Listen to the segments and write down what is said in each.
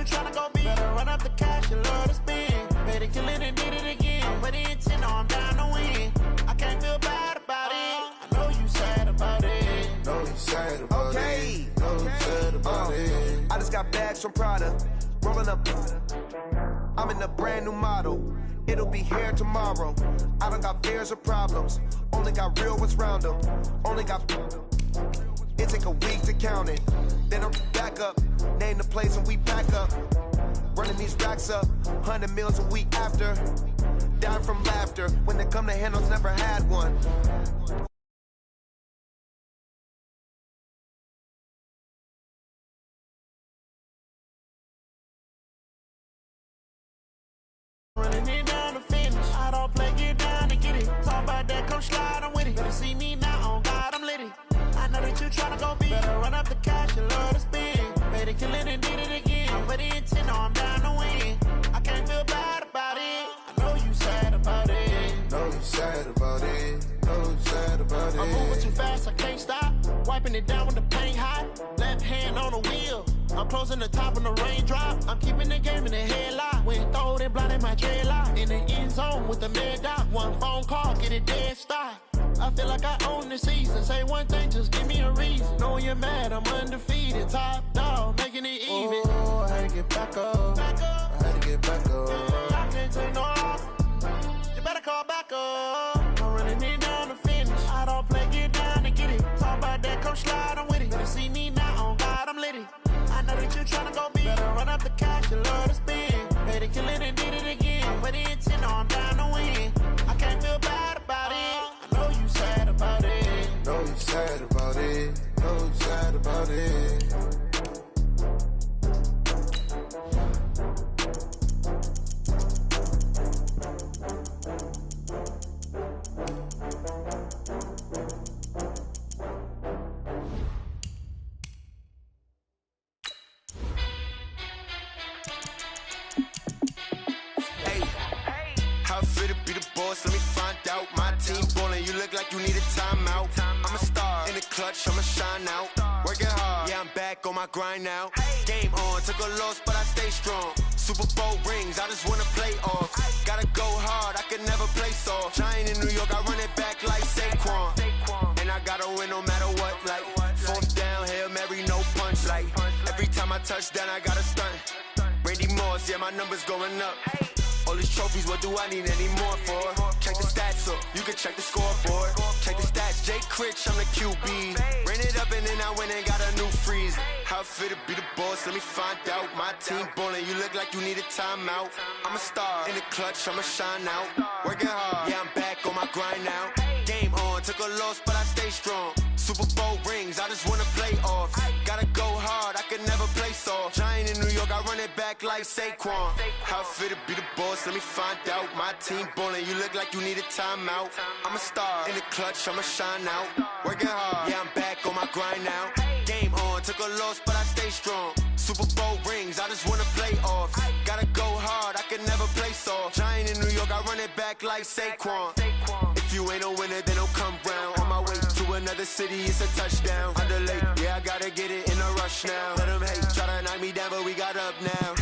tryna go big. Better run up the cash, you love to spend. Better kill it and did it again. But the intent, no, I'm down to win. I can't feel bad about it. I know you sad about it. Know you sad about it. Know you sad about it. I just got bags from Prada. Rolling up. I'm in a brand new model. It'll be here tomorrow. I don't got fears or problems. Only got real ones round them. Only got. It take a week to count it. Then I'm back up. Name the place and we pack up. Running these racks up. 100 meals a week after. Down from laughter. When they come to handles, never had one. Running it down to finish. I don't play, get down to get it. Talk about that, come slide, I'm with it. Better see me now, on God, I'm litty. I know that you tryna go big. Better run up the cash, you love to spend. Better kill it and did it again. But the intent, no, I'm down to win. I can't feel bad about it. I know you sad about it. Know you sad about it. Know you sad about it. I'm moving too fast, I can't stop. Wiping it down with the paint hot. Left hand on the wheel. I'm closing the top when the raindrop. I'm keeping the game in the headlock. When throwed and blinded my dreadlock. In the end zone with the mad dot. One phone call, get it dead stop. I feel like I own the season. Say one thing, just give me a reason. Knowing you're mad, I'm undefeated. Top dog, making it even. Oh, I had to get back up. Back up. I had to get back up. I can't take no off. You better call back up. I'm running it down to finish. I don't play, get down to get it. Talk about that, come slide, I'm with it. Better see me now, on God, I'm litty. I know that you tryna go big. Better run up the cash, you love to spend. Better kill it and did it again. But the intent, no, I'm down to win. I can't feel bad about it. I know you sad about it. Know you sad about it. Know you sad about it. Let me find out. My team ballin', you look like you need a timeout. I'm a star in the clutch, I'ma shine out. Working hard, yeah, I'm back on my grind now. Game on, took a loss, but I stay strong. Super Bowl rings, I just wanna play off. Gotta go hard, I can never play soft. Giant in New York, I run it back like Saquon. And I gotta win no matter what, like fourth down, Hail Mary, no punch. Like every time I touch down, I gotta stunt. Randy Moss, yeah, my numbers going up. All these trophies, what do I need any more for? Check the stats up, you can check the scoreboard. Check the stats, Jay Critch, I'm the QB. Ran it up and then I went and got a new freeze. How it feel to be the boss, let me find out. My team ballin', you look like you need a timeout. I'm a star in the clutch, I'ma shine out. Working hard, yeah, I'm back on my grind now. Game on, took a loss, but I stay strong. Super Bowl rings, I just wanna play off. Gotta go hard, I can never play soft. Giant in New York, I run it back like Saquon. How it feel to be the boss, let me find out. My team ballin', you look like you need a timeout. I'm a star in the clutch, I'ma shine out. Working hard, yeah, I'm back on my grind now. Game on, took a loss, but I stay strong. Super Bowl rings, I just wanna play off. Gotta go hard, I can never play soft. Giant in New York, I run it back like Saquon. If you ain't a winner, then don't come round. On my way to another city, it's a touchdown. Underlay, yeah, I gotta get it in a rush now. Let them hate, try to knock me down, but we got up now.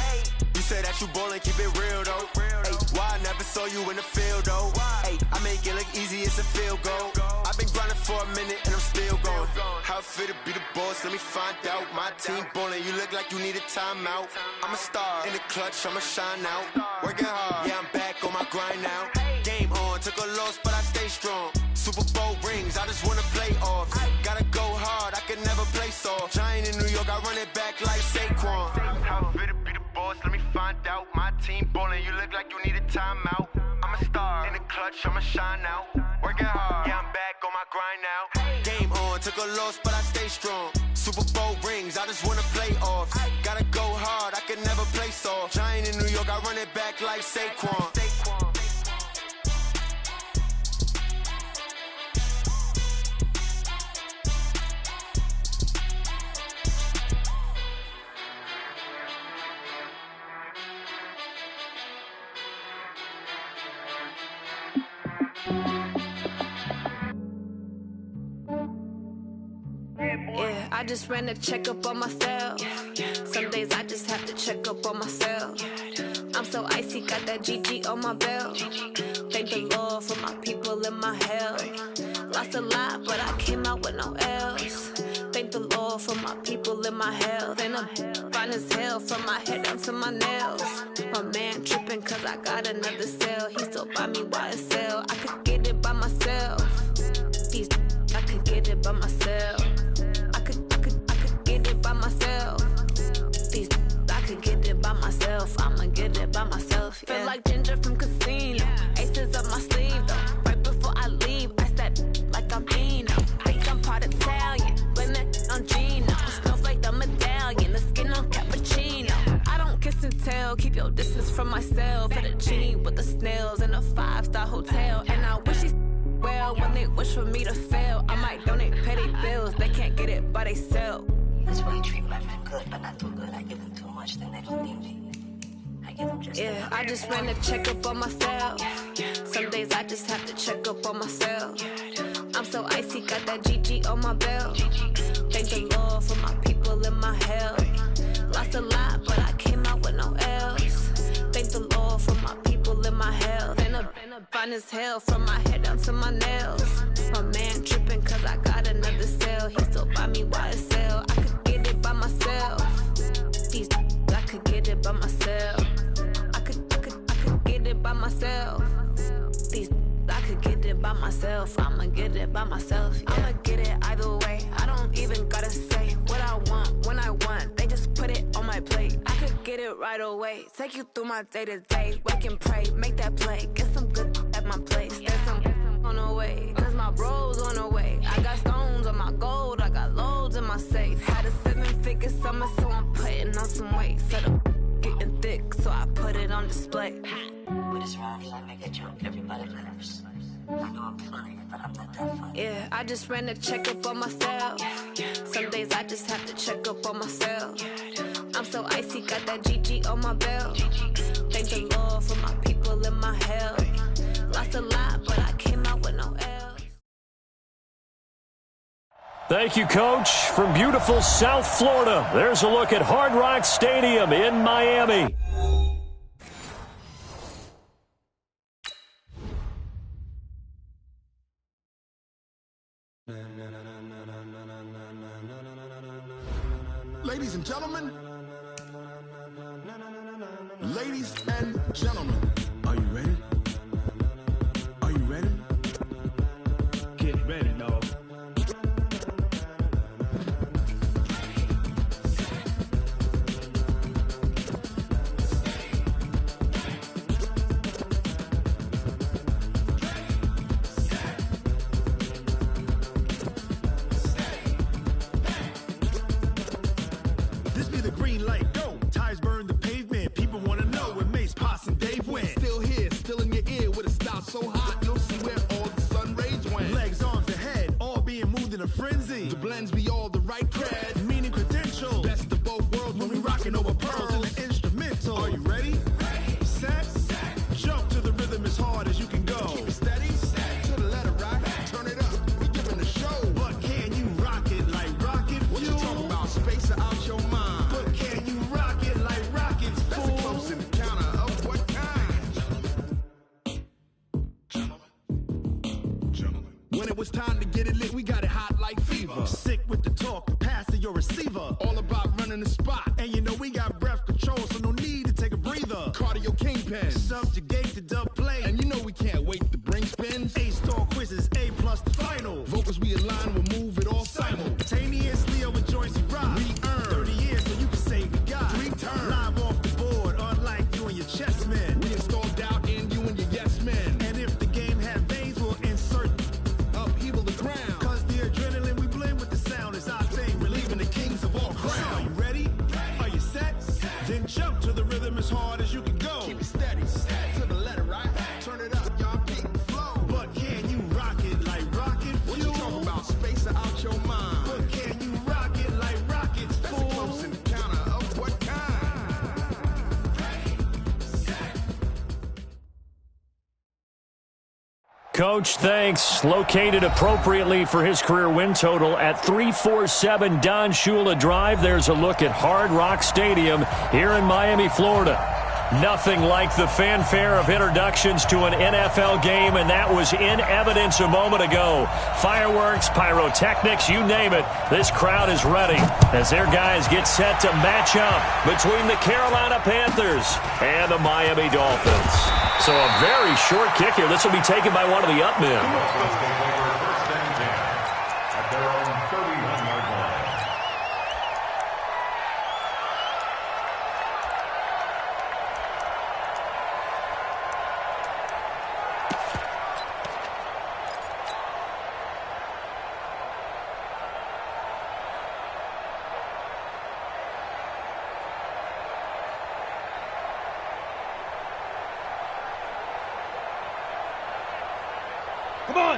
You say that you ballin', keep it real though. Ay, why I never saw you in the field though? Ay, I make it look easy, it's a field goal. I've been grinding for a minute and I'm still going. How it feel to be the boss, let me find out. My team ballin', you look like you need a timeout. I'm a star in the clutch, I'ma shine out. Working hard, yeah, I'm back on my grind now. Game on, took a loss, but I stay strong. Super Bowl rings, I just wanna play off. Gotta go hard, I can never play soft. Giant in New York, I run it back like Saquon. How it feel to be the boss, let me find out. My team ballin', you look like you need a timeout. I'm a star in the clutch, I'ma shine out. Working hard, yeah, I'm back on my grind now. Game on, took a loss, but I stay strong. Super Bowl rings, I just wanna play off. Gotta go hard, I can never play soft. Giant in New York, I run it back like Saquon. Yeah. I just ran a checkup on myself. Some days I just have to check up on myself. I'm so icy, got that GG on my belt. Thank the Lord for my people in my health. Lost a lot, but I came out with no L's. Thank the Lord for my people in my health. And I'm fine as hell from my head down to my nails. My man tripping cause I got another cell. He still buy me YSL. I could get it by myself. These I could get it by myself. I could get it by myself. These I could get it by myself. I'ma get it by myself. Yeah. Feel like Ginger from Casino. Aces up my sleeve though. Right before I leave, I step like I'm Dino. Bitch, I'm part Italian. Blame that on Gino. Smells like the medallion. The skin on cappuccino. I don't kiss and tell. Keep your distance from myself. At a genie with the snails in a 5-star hotel. And I wish he's well when they wish for me to fail. I might donate petty bills. They can't get it by they sell. That's why you treat my friend good, but not too good. I give them too much, then they don't need me. I give them just yeah, I just ran a checkup on myself. Some days I just have to check up on myself. I'm so icy, got that GG on my belt. Thank the Lord for my people in my health. Lost a lot, but I came out with no L's. Thank the Lord for my people in my health. And I'm fine as hell from my head down to my nails. My man tripping cause I got another cell. He still buy me YSL. I could get it by myself. These I could get it by myself. I could get it by myself. These I could get it by myself. I'ma get it by myself. Yeah. I'ma get it either way. I don't even gotta say what I want when I want. They just put it on my plate. I could get it right away. Take you through my day to day. Wake and pray, make that play. Get some good at my place. There's some on the way, cause my bro's on the way. I got stones on my gold. I got loads in my safe. Had a 7-figure summer, so I'm putting on some weight. Set up getting thick, so I put it on display. With this round, I make a joke. Everybody laughs. I know I'm funny, but I'm not that funny. Yeah, I just ran a checkup on myself. Some days I just have to check up on myself. I'm so icy, got that GG on my belt. Thank the Lord for my people in my health. Lost a lot, but I came out with no L's. Thank you, Coach. From beautiful South Florida, there's a look at Hard Rock Stadium in Miami. Ladies and gentlemen, are you ready? Are you ready? Get ready, dog. This be the green light, go. Tires burn the pavement. People want to know where Mace, Potts, and Dave went. Still here, still in your ear with a style so hot, you'll see where all the sun rays went. Legs, arms, and head, all being moved in a frenzy. The blends be all the right cred, meaning credentials. Best of both worlds when we rocking over pearls in the instrumental. Are you ready? Ready. Set. Jump to the rhythm as hard as you can go. Keep it steady. To the letter, right? Turn it up. We giving the show. But can you rock it like rocket fuel? What you talking about? Space out your mind. But can you rock it like rockets, fool? That's a close encounter of what kind? Gentlemen. When it was time to get it lit, we got it hot like fever. Sick with the talk, pass to your receiver. All about running the spot. And you know we got breath control, so no need to take a breather. Cardio kingpin, subjugate the dub play. And you know we can't wait to bring spins. A-star quizzes, A+ the final. Vocals we align, we'll move it all simultaneously over joints we rock. We earn 30 years so you can say we got 3 turns. Live off the board, unlike you and your chess men. We install doubt in you and your yes men. And if the game had veins, we'll insert upheaval the ground. Cause the adrenaline we blend with the sound is our thing, relieving the kings of all crowns. So are you ready? Are you set? Then jump to the rhythm as hard as you can go. Keep it steady, to the letter, right? Turn it up, y'all, keep the flow. But can you rock it like rocket fuel? What you talking about? Space out Coach. Thanks. Located appropriately for his career win total at 347 Don Shula Drive. There's a look at Hard Rock Stadium here in Miami, Florida. Nothing like the fanfare of introductions to an NFL game, and that was in evidence a moment ago. Fireworks, pyrotechnics, you name it. This crowd is ready as their guys get set to match up between the Carolina Panthers and the Miami Dolphins. So a very short kick here. This will be taken by one of the up men.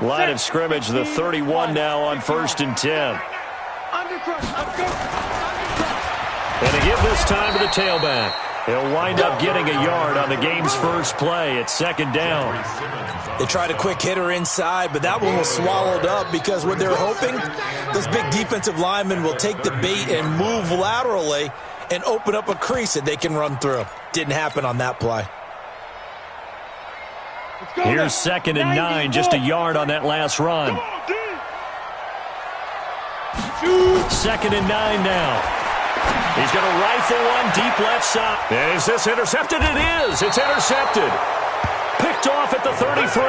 Line of scrimmage, the 31 now on 1st and 10. And to give this time to the tailback. He'll wind up getting a yard on the game's first play at 2nd down. They tried a quick hitter inside, but that one was swallowed up because what they're hoping, those big defensive linemen will take the bait and move laterally and open up a crease that they can run through. Didn't happen on that play. Here's 2nd and 9, just a yard on that last run. 2nd and 9 now. He's going to rifle one deep left side. Is this intercepted? It is. It's intercepted. Picked off at the 33.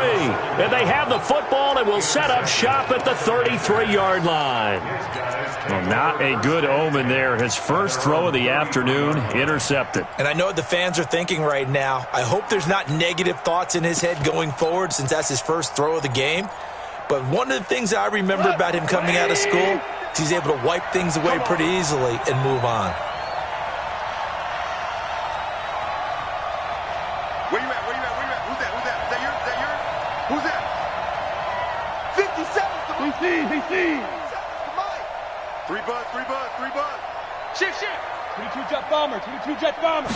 And they have the football and will set up shop at the 33-yard line. Well, not a good omen there. His first throw of the afternoon, intercepted. And I know what the fans are thinking right now. I hope there's not negative thoughts in his head going forward since that's his first throw of the game. But one of the things I remember about him coming out of school is he's able to wipe things away pretty easily and move on. Where you at? Where you at? Where you at? Who's that? Who's that? Is that yours? Is that yours? Who's that? 57. PC. 3 buzz, 3 buzz, 3 buzz. Shift. 22 jet bomber, 22 jet bomber.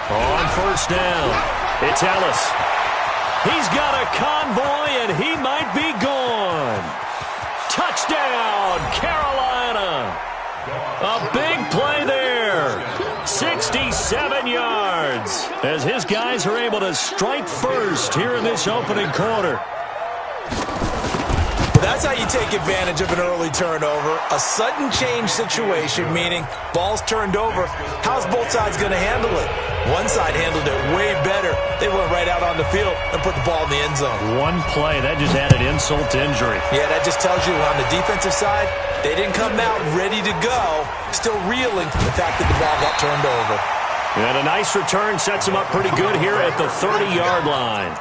On 1st down, it's Ellis. He's got a convoy, and he might be gone. Touchdown, Carolina. A big play there. 67 yards as his guys are able to strike first here in this opening quarter. That's how you take advantage of an early turnover. A sudden change situation, meaning ball's turned over. How's both sides going to handle it? One side handled it way better. They went right out on the field and put the ball in the end zone. One play, that just added insult to injury. Yeah, that just tells you on the defensive side, they didn't come out ready to go, still reeling from the fact that the ball got turned over. And a nice return sets him up pretty good here at the 30-yard line.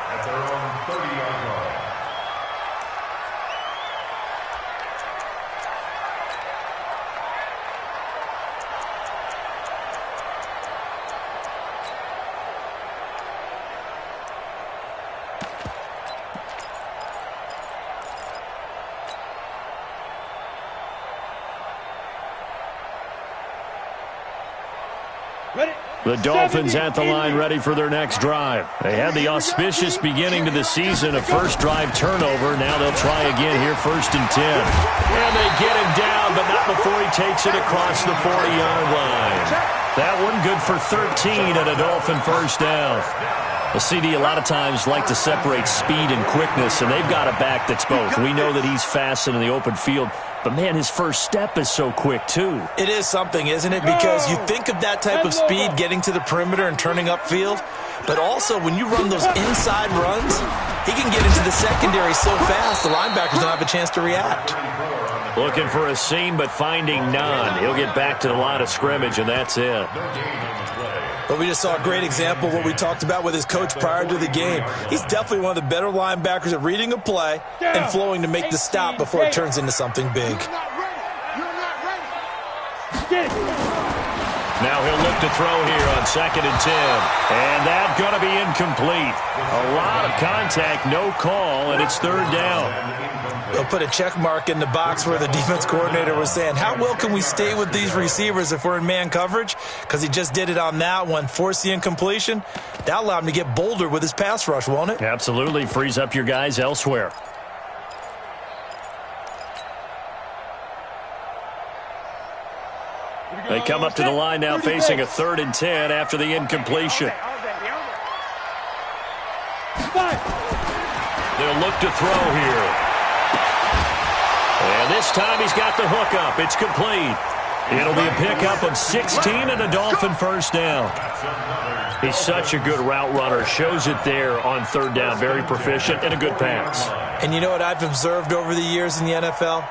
The Dolphins at the line ready for their next drive. They had the auspicious beginning to the season, a first drive turnover. Now they'll try again here, 1st and 10. And they get him down, but not before he takes it across the 40-yard line. That one good for 13 and a Dolphin 1st down. The CD a lot of times like to separate speed and quickness, and they've got a back that's both. We know that he's fast in the open field, but, man, his first step is so quick, too. It is something, isn't it? Because you think of that type of speed getting to the perimeter and turning upfield, but also when you run those inside runs, he can get into the secondary so fast the linebackers don't have a chance to react. Looking for a seam, but finding none. He'll get back to the line of scrimmage, and that's it. But we just saw a great example of what we talked about with his coach prior to the game. He's definitely one of the better linebackers at reading a play and flowing to make the stop before it turns into something big. Now he'll look to throw here on 2nd and 10. And that's going to be incomplete. A lot of contact, no call, and it's 3rd down. They'll put a check mark in the box where the defense coordinator was saying, how well can we stay with these receivers if we're in man coverage? Because he just did it on that one, forced the incompletion. That allowed him to get bolder with his pass rush, won't it? Absolutely. Frees up your guys elsewhere. They come up to the line now facing a 3rd and 10 after the incompletion. They'll look to throw here. And this time he's got the hook up. It's complete. It'll be a pickup of 16 and a Dolphin first down. He's such a good route runner. Shows it there on 3rd down. Very proficient and a good pass. And you know what I've observed over the years in the NFL?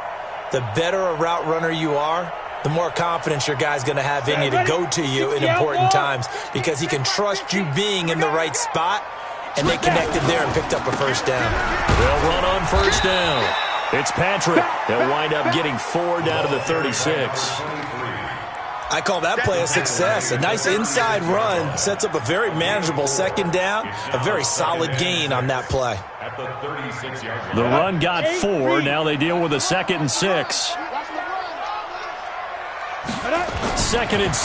The better a route runner you are, the more confidence your guy's going to have in you to go to you in important times because he can trust you being in the right spot, and they connected there and picked up a first down. They'll run on 1st down. It's Patrick. They'll wind up getting 4 down to the 36. I call that play a success. A nice inside run sets up a very manageable 2nd down, a very solid gain on that play. The run got 4. Now they deal with a 2nd and 6. 2nd and 6.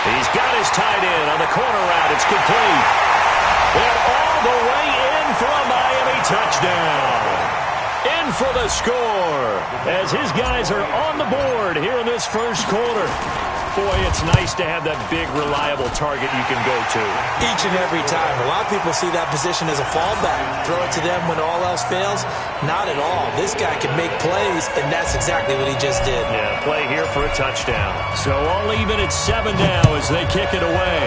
He's got his tight end on the corner route. It's complete. And all the way in for a Miami touchdown. In for the score as his guys are on the board here in this first quarter. Boy, it's nice to have that big, reliable target you can go to. Each and every time. A lot of people see that position as a fallback. Throw it to them when all else fails. Not at all. This guy can make plays, and that's exactly what he just did. Yeah, play here for a touchdown. So all even at 7 now as they kick it away.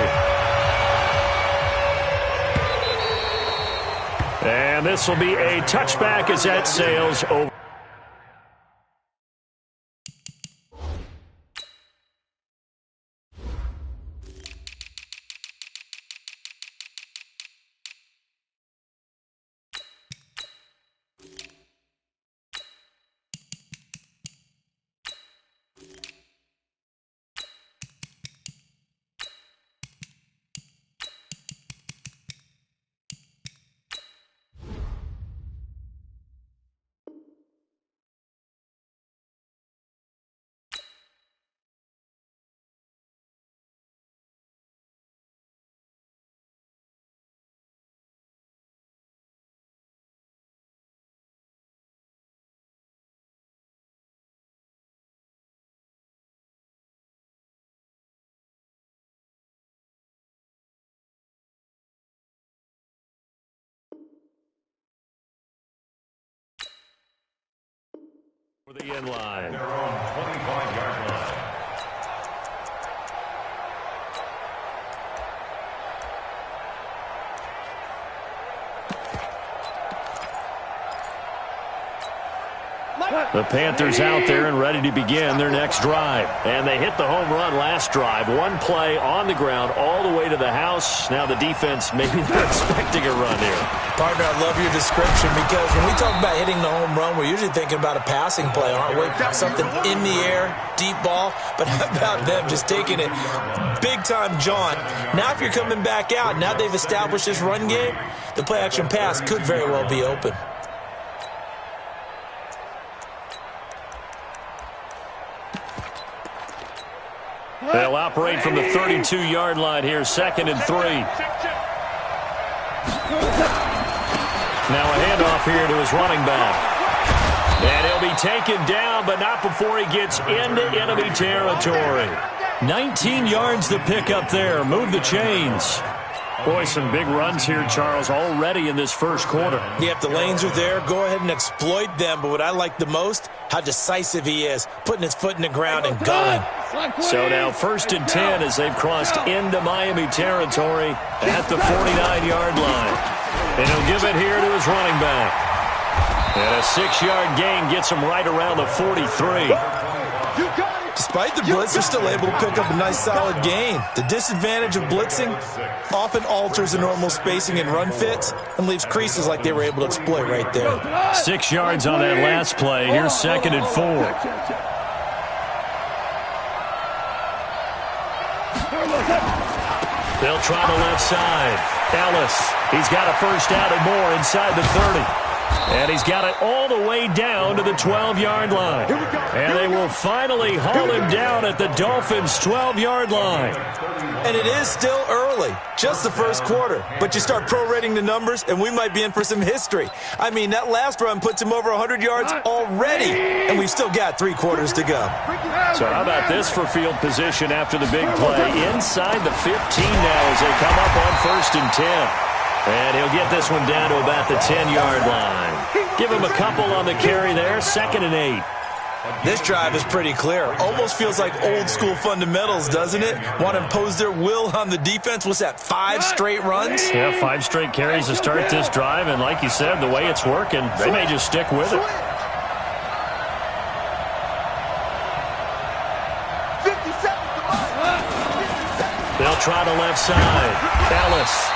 And this will be a touchback as that sails over. For the end line. They're on 25-yard line. The Panthers out there and ready to begin their next drive. And they hit the home run last drive. One play on the ground all the way to the house. Now the defense, maybe they're expecting a run here. Partner, I love your description because when we talk about hitting the home run, we're usually thinking about a passing play, aren't we? Something in the air, deep ball. But how about them just taking it big-time jaunt? Now if you're coming back out, now they've established this run game, the play-action pass could very well be open. They'll operate from the 32-yard line here, 2nd and 3. Now a handoff here to his running back. And he'll be taken down, but not before he gets into enemy territory. 19 yards to pick up there. Move the chains. Boy, some big runs here, Charles, already in this first quarter. Yeah, if the lanes are there, go ahead and exploit them. But what I like the most, how decisive he is, putting his foot in the ground and going. So now 1st and 10 as they've crossed into Miami territory at the 49-yard line. And he'll give it here to his running back. And a 6-yard gain gets him right around the 43. Despite the blitz, they're still able to pick up a nice solid gain. The disadvantage of blitzing often alters the normal spacing and run fits and leaves creases like they were able to exploit right there. 6 yards on that last play. Here's 2nd and 4. They'll try the left side. Ellis, he's got a first down and more inside the 30. And he's got it all the way down to the 12-yard line. And they will finally haul him down at the Dolphins' 12-yard line. And it is still early, just the first quarter. But you start prorating the numbers, and we might be in for some history. I mean, that last run puts him over 100 yards already, and we've still got 3 quarters to go. So how about this for field position after the big play? Inside the 15 now as they come up on 1st and 10. And he'll get this one down to about the 10-yard line. Give him a couple on the carry there, 2nd and 8. This drive is pretty clear. Almost feels like old-school fundamentals, doesn't it? Want to impose their will on the defense. What's that, 5 straight runs? Yeah, 5 straight carries to start this drive. And like you said, the way it's working, they may just stick with it. 57. They'll try the left side. Ellis.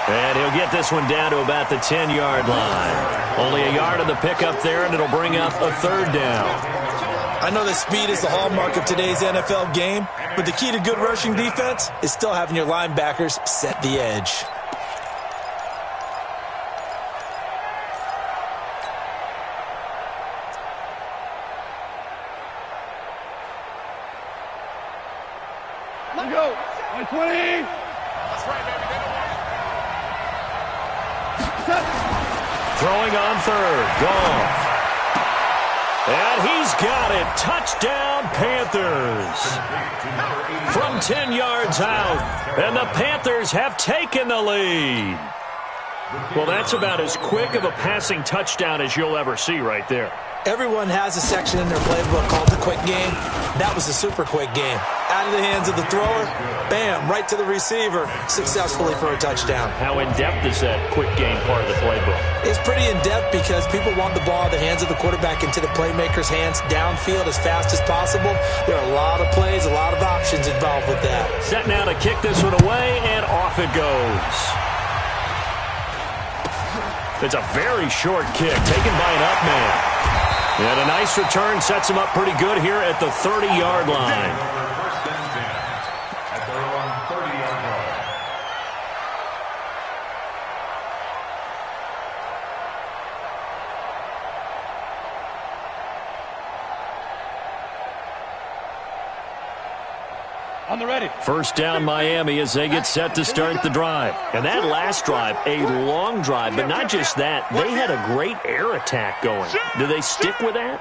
And he'll get this one down to about the 10-yard line. Only a yard of the pickup there, and it'll bring up a 3rd down. I know that speed is the hallmark of today's NFL game, but the key to good rushing defense is still having your linebackers set the edge. Let's go. 120. That's right, baby. They don't want Throwing on 3rd. Goff. And he's got it. Touchdown, Panthers. From 10 yards out. And the Panthers have taken the lead. Well, that's about as quick of a passing touchdown as you'll ever see right there. Everyone has a section in their playbook called the quick game. That was a super quick game. Out of the hands of the thrower, bam, right to the receiver, successfully for a touchdown. How in-depth is that quick game part of the playbook? It's pretty in-depth because people want the ball in the hands of the quarterback into the playmaker's hands downfield as fast as possible. There are a lot of plays, a lot of options involved with that. Set now to kick this one away, and off it goes. It's a very short kick taken by an up man. And a nice return sets him up pretty good here at the 30-yard line. On the ready. First down, Miami, as they get set to start the drive. And that last drive, a long drive, but not just that. They had a great air attack going. Do they stick with that?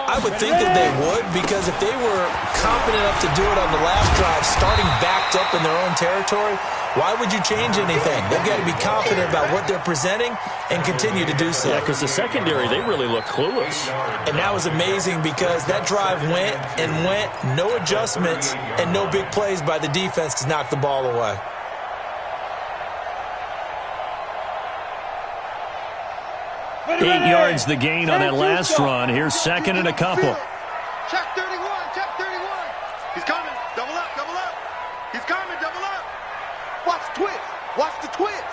I would think that they would, because if they were confident enough to do it on the last drive, starting backed up in their own territory, why would you change anything? They've got to be confident about what they're presenting and continue to do so. Yeah, because the secondary, they really look clueless. And that was amazing because that drive went and went, no adjustments and no big plays by the defense to knock the ball away. Ready, 8 yards the gain on that last run. Here's 2nd and a couple. Check 31, check 31. He's coming. Double up, double up. He's coming, double up. Watch the twist. Watch the twist.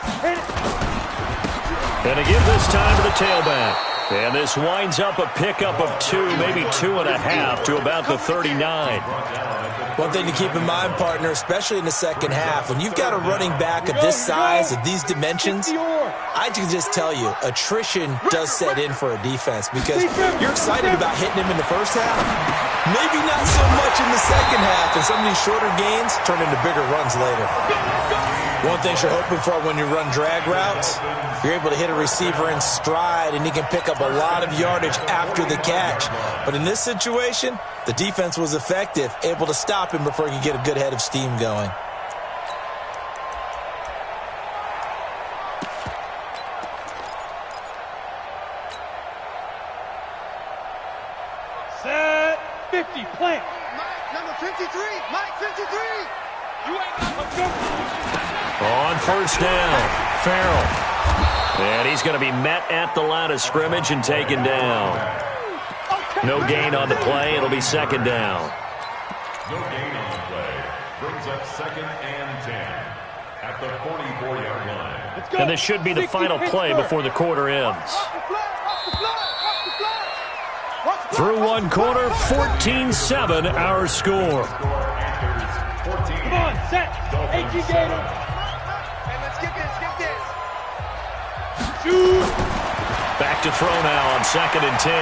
And to give this time to the tailback. And this winds up a pickup of 2, maybe 2.5 to about the 39. One thing to keep in mind, partner, especially in the second half, when you've got a running back of this size, of these dimensions, I can just tell you, attrition does set in for a defense because you're excited about hitting him in the first half. Maybe not so much in the second half, and some of these shorter gains turn into bigger runs later. One thing you're hoping for when you run drag routes, you're able to hit a receiver in stride, and he can pick up a lot of yardage after the catch. But in this situation, the defense was effective, able to stop him before he could get a good head of steam going. Set 50, plant. Mike, number 53. Mike, 53. You ain't got to On first down, Farrell. And he's going to be met at the line of scrimmage and taken down. No gain on the play. It'll be 2nd down. No gain on the play. Brings up 2nd and 10 at the 44-yard line. And this should be the final play before the quarter ends. Through one quarter, 14-7 our score. Come on, set. HG Gator. Hey, let's get this. Shoot. Back to throw now on 2nd and 10.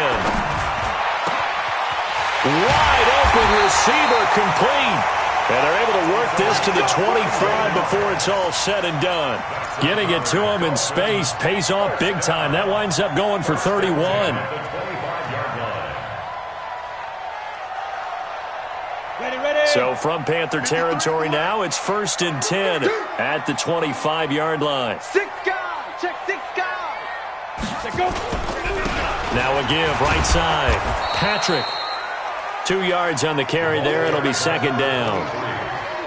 Wide open receiver complete. And they're able to work this to the 25 before it's all said and done. Getting it to him in space pays off big time. That winds up going for 31. So from Panther territory now, it's 1st and 10 at the 25-yard line. 6 guys. Check 6 guys. Check go. Now a give right side. Patrick. 2 yards on the carry there. It'll be 2nd down.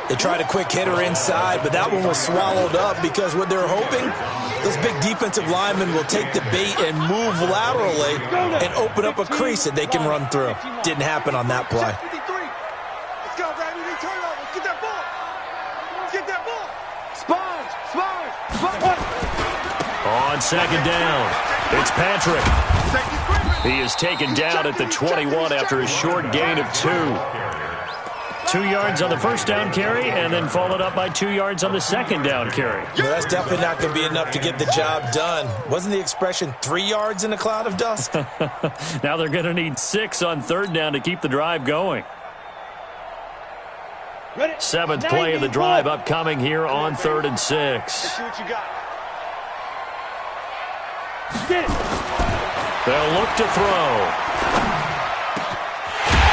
They tried a quick hitter inside, but that one was swallowed up because what they're hoping, those big defensive linemen will take the bait and move laterally and open up a crease that they can run through. Didn't happen on that play. Let's go, baby. We turn over. Let's get that ball. Let's get that ball. Sponge. On 2nd down, it's Patrick. He is taken down at the 21 after a short gain of 2. 2 yards on the first down carry, and then followed up by 2 yards on the second down carry. Well, that's definitely not going to be enough to get the job done. Wasn't the expression 3 yards in a cloud of dust? Now they're going to need 6 on 3rd down to keep the drive going. Ready? 7th play of the drive upcoming here on 3rd and 6. Let's see what you got. Get it. They'll look to throw.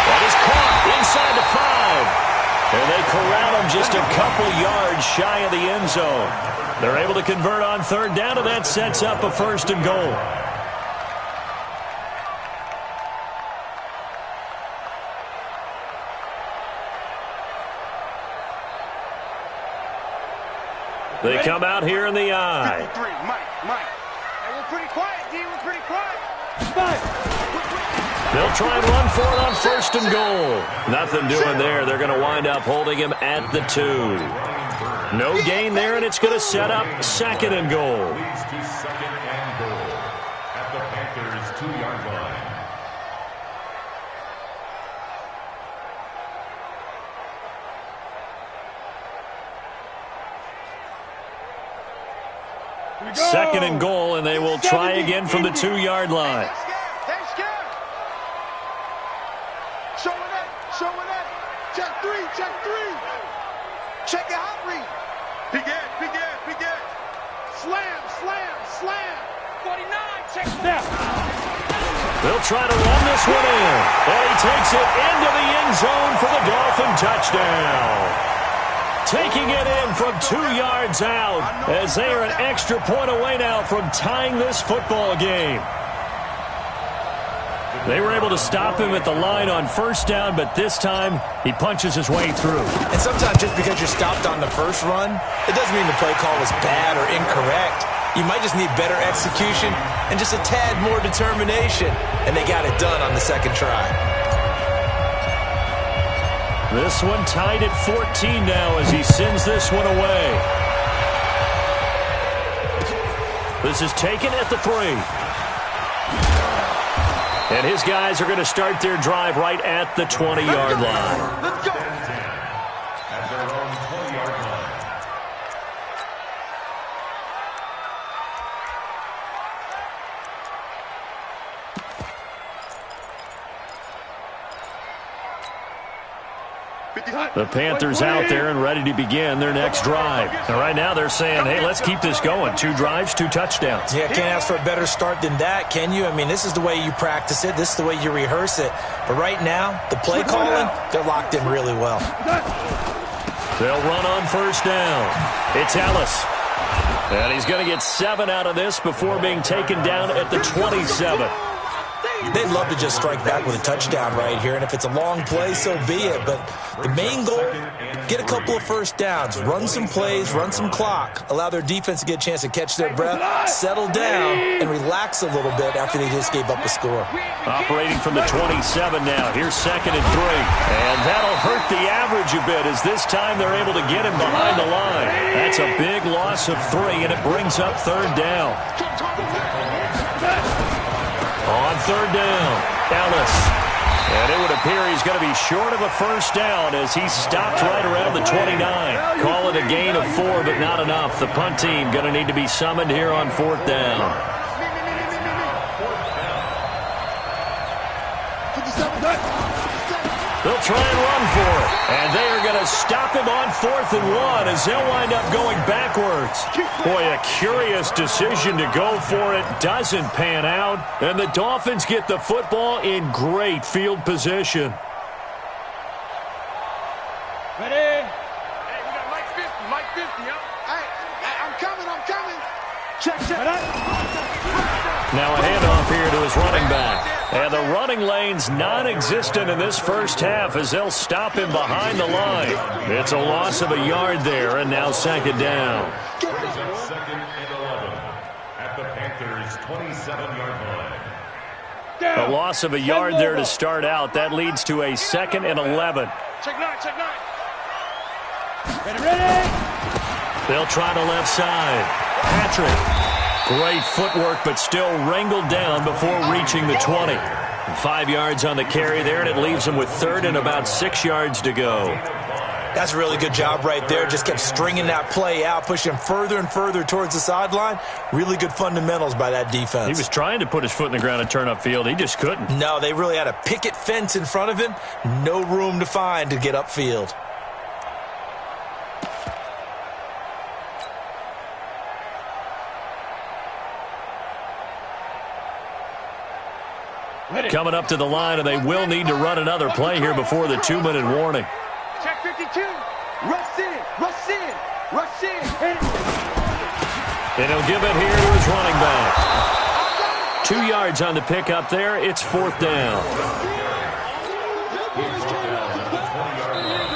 That is caught inside the 5. And they corral him just a couple yards shy of the end zone. They're able to convert on 3rd down, and that sets up a 1st and goal. They come out here in the eye. 53, Mike. Hey, we're pretty quiet, D. We're pretty quiet. They'll try and run for it on 1st and goal. Nothing doing there. They're going to wind up holding him at the 2. No gain there, and it's going to set up 2nd and goal. Leads to 2nd and goal at the Panthers' 2-yard line. Second and goal, and they will try again from the 2-yard line. They're scared. Showing up. Check 3. Check your hot read. Big Ed. Slam. 49. Check snap. They'll try to run this one in. And he takes it into the end zone for the Dolphin touchdown. Taking it in from 2 yards out as they are an extra point away now from tying this football game. They were able to stop him at the line on 1st down, but this time he punches his way through. And sometimes just because you're stopped on the first run, it doesn't mean the play call was bad or incorrect. You might just need better execution and just a tad more determination, and they got it done on the 2nd try. This one tied at 14 now as he sends this one away. This is taken at the 3. And his guys are going to start their drive right at the 20-yard line. Let's go. At their own 20-yard line. The Panthers out there and ready to begin their next drive. And right now they're saying, hey, let's keep this going. 2 drives, 2 touchdowns. Yeah, can't ask for a better start than that, can you? I mean, this is the way you practice it. This is the way you rehearse it. But right now, the play calling, they're locked in really well. They'll run on 1st down. It's Ellis. And he's going to get 7 out of this before being taken down at the 27. They'd love to just strike back with a touchdown right here, and if it's a long play, so be it. But the main goal, get a couple of 1st downs, run some plays, run some clock, allow their defense to get a chance to catch their breath, settle down, and relax a little bit after they just gave up a score. Operating from the 27 now. Here's 2nd and 3. And that'll hurt the average a bit as this time they're able to get him behind the line. That's a big loss of 3, and it brings up 3rd down. On 3rd down, Ellis. And it would appear he's going to be short of a first down as he stopped right around the 29. Call it a gain of 4, but not enough. The punt team going to need to be summoned here on 4th down. They'll try and run for it. And they are going to stop him on 4th and 1 as they'll wind up going backwards. Boy, a curious decision to go for it. Doesn't pan out. And the Dolphins get the football in great field position. Ready? Hey, we got Mike 50, huh? Hey, I'm coming. Check. Now a handoff here to his running back. And the running lane's non-existent in this first half as they'll stop him behind the line. It's a loss of a yard there, and now 2nd down. Brings up 2nd and 11 at the Panthers' 27-yard line. A loss of a yard there to start out. That leads to a 2nd and 11. Check 9. Ready? They'll try the left side. Patrick. Great footwork, but still wrangled down before reaching the 20. 5 yards on the carry there, and it leaves him with 3rd and about 6 yards to go. That's a really good job right there. Just kept stringing that play out, pushing further and further towards the sideline. Really good fundamentals by that defense. He was trying to put his foot in the ground and turn upfield. He just couldn't. No, they really had a picket fence in front of him. No room to find to get upfield. Coming up to the line, and they will need to run another play here before the 2-minute warning. Check 52. Rush in. And he'll give it here to his running back. 2 yards on the pickup there. It's 4th down.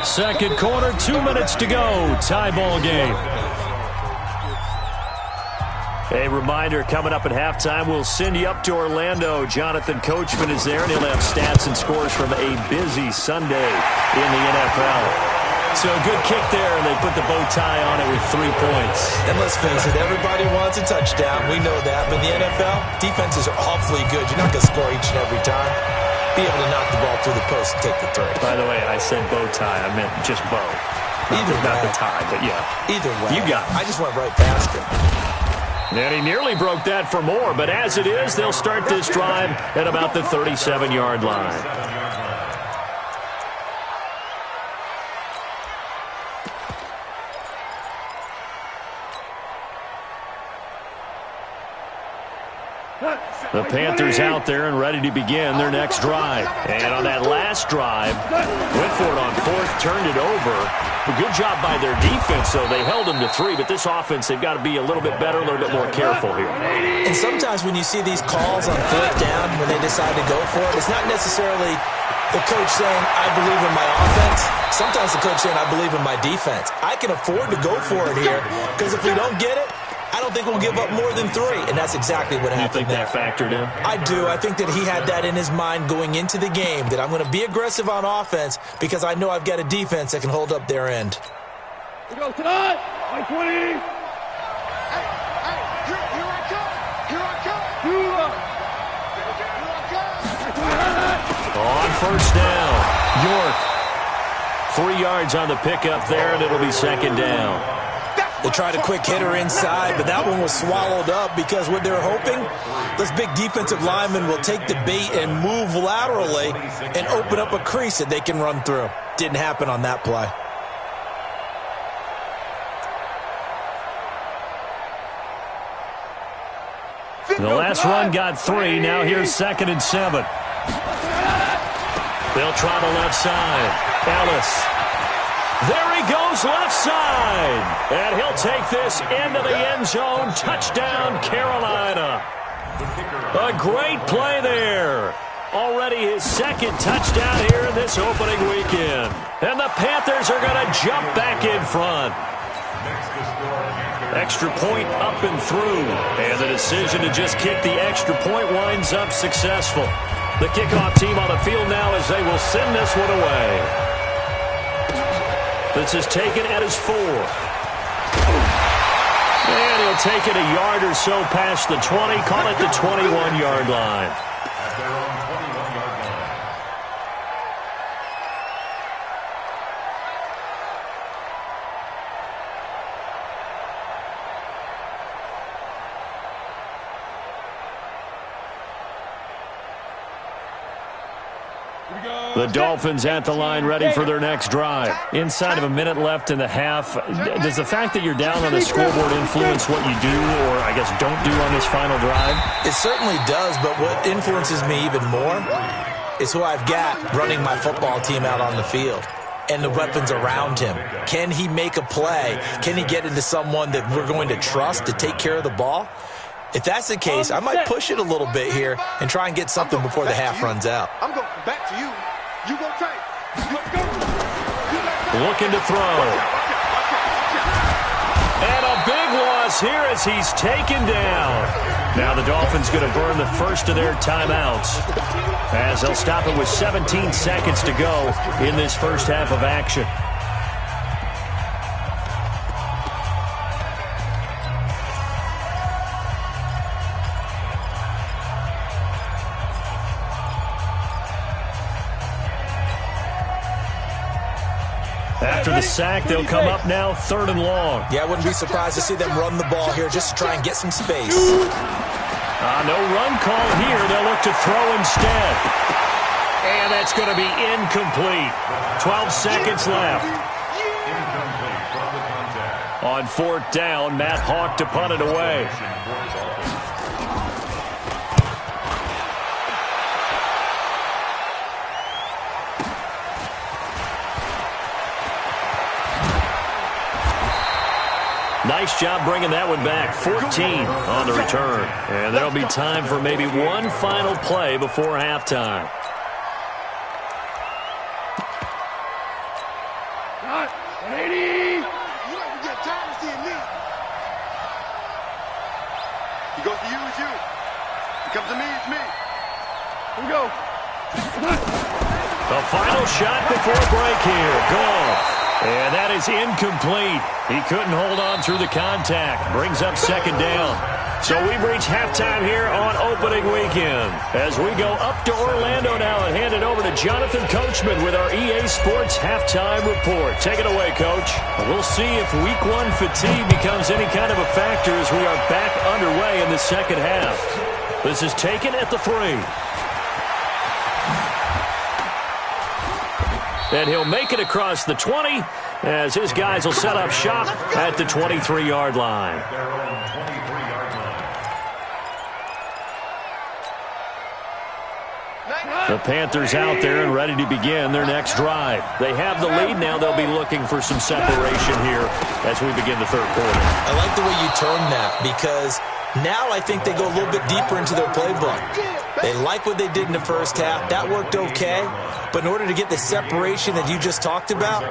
2nd quarter, 2 minutes to go. Tie ball game. A reminder, coming up at halftime, we'll send you up to Orlando. Jonathan Coachman is there, and he'll have stats and scores from a busy Sunday in the NFL. So a good kick there, and they put the bow tie on it with 3 points. And let's face it, everybody wants a touchdown. We know that. But in the NFL, defenses are awfully good. You're not going to score each and every time. Be able to knock the ball through the post and take the 3. By the way, I said bow tie. I meant just bow. Not the tie, but yeah. Either way. You got it. I just went right past it. And he nearly broke that for more, but as it is, they'll start this drive at about the 37-yard line. The Panthers out there and ready to begin their next drive. And on that last drive, went for it on 4th, turned it over. A good job by their defense, though. They held them to 3, but this offense, they've got to be a little bit better, a little bit more careful here. And sometimes when you see these calls on 4th down, when they decide to go for it, it's not necessarily the coach saying, I believe in my offense. Sometimes the coach saying, I believe in my defense. I can afford to go for it here, because if we don't get it, I don't think we'll give up more than 3, and that's exactly what happened there. You think that factored in? I do. I think that he had that in his mind going into the game, that I'm going to be aggressive on offense because I know I've got a defense that can hold up their end. We go tonight. 20. Hey, here I come. On 1st down, York. 3 yards on the pickup there, and it'll be 2nd down. They tried a quick hitter inside, but that one was swallowed up because what they're hoping, this big defensive lineman will take the bait and move laterally and open up a crease that they can run through. Didn't happen on that play. The last run got 3. Now here's 2nd and 7. They'll try the left side. Ellis. There he goes, left side. And he'll take this into the end zone. Touchdown, Carolina. A great play there. Already his 2nd touchdown here in this opening weekend. And the Panthers are going to jump back in front. Extra point up and through. And the decision to just kick the extra point winds up successful. The kickoff team on the field now as they will send this one away. This is taken at his 4. And he'll take it a yard or so past the 20. Call it the 21-yard line. At their own 21-yard line. The Dolphins at the line ready for their next drive. Inside of a minute left in the half, does the fact that you're down on the scoreboard influence what you do or, I guess, don't do on this final drive? It certainly does, but what influences me even more is who I've got running my football team out on the field and the weapons around him. Can he make a play? Can he get into someone that we're going to trust to take care of the ball? If that's the case, I might push it a little bit here and try and get something before the half runs out. I'm going back to you. You go tight. Looking to throw. And a big loss here as he's taken down. Now the Dolphins going to burn the first of their timeouts as they'll stop it with 17 seconds to go in this first half of action. After the sack, they'll come up now 3rd and long. Yeah, I wouldn't be surprised to see them run the ball here just to try and get some space. No run call here. They'll look to throw instead. And that's going to be incomplete. 12 seconds left. On 4th down, Matt Hawk to punt it away. Nice job bringing that one back. 14 on the return. And there'll be time for maybe one final play before halftime. He goes to you, it's you. He comes to me, it's me. Here we go. The final shot before break here. Gone. And that is incomplete. He couldn't hold on through the contact. Brings up 2nd down. So we've reached halftime here on opening weekend. As we go up to Orlando now and hand it over to Jonathan Coachman with our EA Sports Halftime Report. Take it away, Coach. We'll see if Week 1 fatigue becomes any kind of a factor as we are back underway in the second half. This is taken at the 3. And he'll make it across the 20 as his guys will set up shop at the 23-yard line. The Panthers out there and ready to begin their next drive. They have the lead. Now they'll be looking for some separation here as we begin the 3rd quarter. I like the way you turned that because now I think they go a little bit deeper into their playbook. They like what they did in the first half. That worked okay. But in order to get the separation that you just talked about,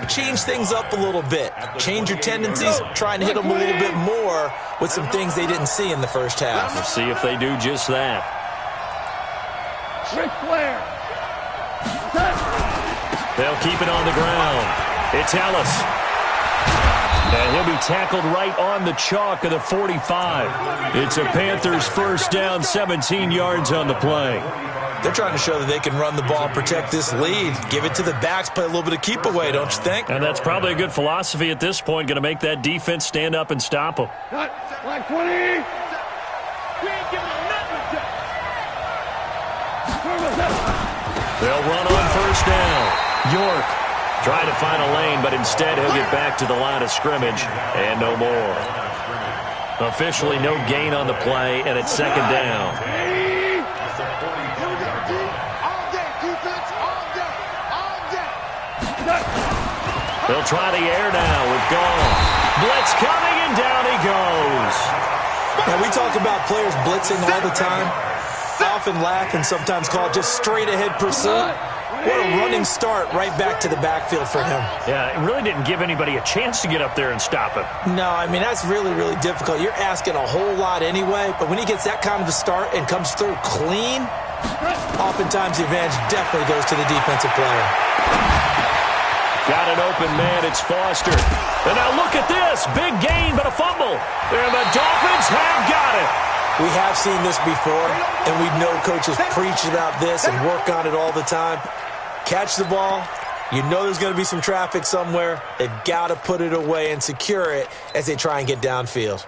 change things up a little bit. Change your tendencies. Try and hit them a little bit more with some things they didn't see in the first half. Let's see if they do just that. Ric Flair. They'll keep it on the ground. It's Ellis. And he'll be tackled right on the chalk of the 45. It's a Panthers first down, 17 yards on the play. They're trying to show that they can run the ball, protect this lead. Give it to the backs, play a little bit of keep away, don't you think? And that's probably a good philosophy at this point, going to make that defense stand up and stop them. Like 20. We ain't giving them nothing. They'll run on first down. York trying to find a lane, but instead he'll get back to the line of scrimmage and no more. Officially no gain on the play, and it's 2nd down. They'll try the air now with Gall. Blitz coming, and down he goes. Now, we talk about players blitzing all the time. I often laugh and sometimes call it just straight-ahead pursuit. What a running start right back to the backfield for him. Yeah, it really didn't give anybody a chance to get up there and stop him. No, I mean, that's really, really difficult. You're asking a whole lot anyway, but when he gets that kind of a start and comes through clean, oftentimes the advantage definitely goes to the defensive player. Got an open man, it's Foster. And now look at this, big gain but a fumble. And the Dolphins have got it. We have seen this before, and we know coaches preach about this and work on it all the time. Catch the ball. You know there's going to be some traffic somewhere. They've got to put it away and secure it as they try and get downfield.